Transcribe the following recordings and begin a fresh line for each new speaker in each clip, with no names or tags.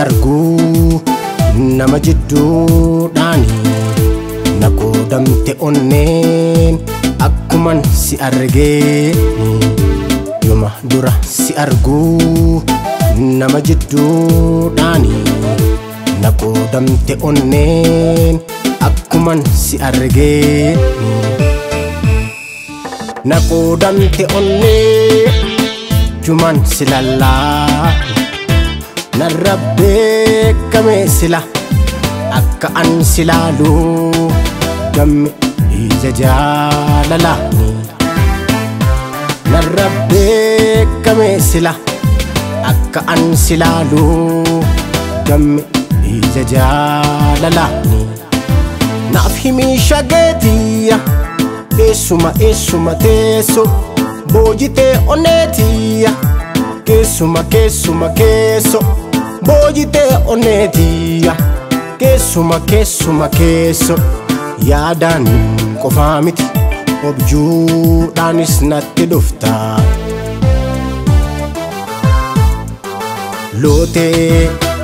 argu nama jidduudhaani na qoodamte onneen akkuman si argee yoma dura si argu nama jidduudhaani na qoodamte onneen akkuman si argee na qoodamte onneen juman si lallaa narra beekame sila akka an silaalu gamme ija jaalalaani narra beekame sila akka an silaalu gamme ija jaalalaani naaf himi shageetiya eessuma teesso boojitee oneetiya keessuma keessa boojitee oneetiya keessuma keessa yaadaan qofaa miti objuudhaanis natti dhufta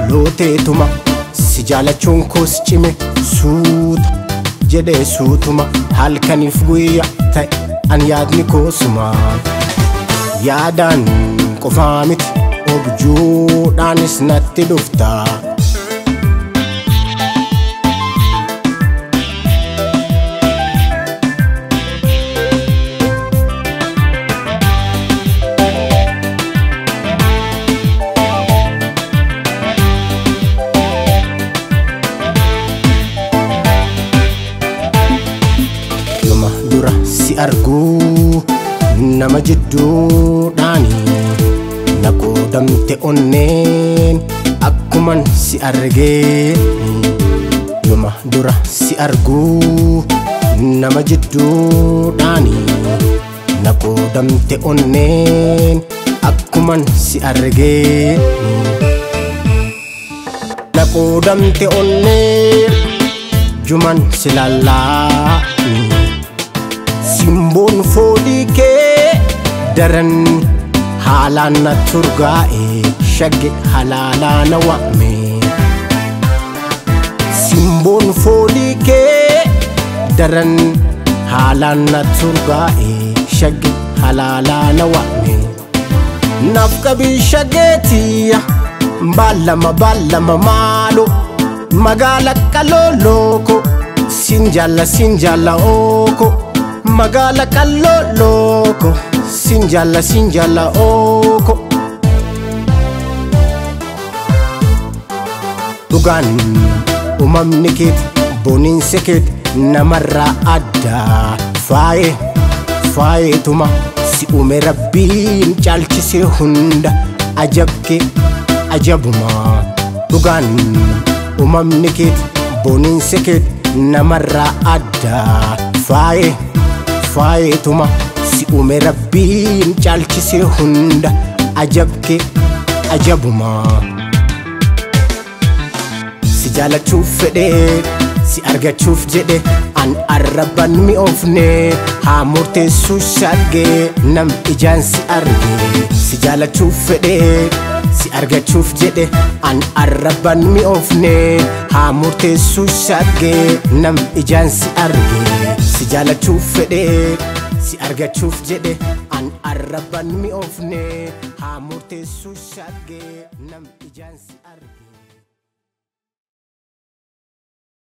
looteetuma si jaalachuun koos cime suuta jedhee suutuma halkaniif guyyaa ta'e an yaadni koosuma yaadaan qofaa miti objuudhaanis natti dhufta yoma dura si argu nama jidduudhaani na qoodamte onneen akkuman si argee yoma dura si argu nama jidduudhaani na qoodamte onneen akkuman si argee na qoodamte onneen juman si lallaa simboon foolii kee daran haalaan na turgaa'e shagge halaalaa na waame simboon foolii kee daran haalaan na turgaa'e shagge halaalaa na waame naaf qabii shaggeetiya baallama maalo magaala qalloolooko sin jaalla ooko magaala qalloolooko sin jaalla ooko dhugaan uumamni keeti boniinse keeti namarraa addaa faayeetuma si uume rabbiin caalchisee hunda ajabke ajabuma dhugaan uumamni keeti boniinse keeti namarraa addaa faayeetuma si uume rabbiin caalchisee hunda ajabke ajabuma si jaalachuuf fedhee si argachuuf jedhe an arraban mi'oofne haa murteessuu shaggee nam ijaan si arge si jaalachuuf fedhee si argachuuf jedhe an arraban mi'oofne haa murteessuu shaggee nam ijaan si arge si jaalachuuf fedhee si argachuuf jedhe an arraban mi'oofne haa murteessuu shaggee nam ijaan si arge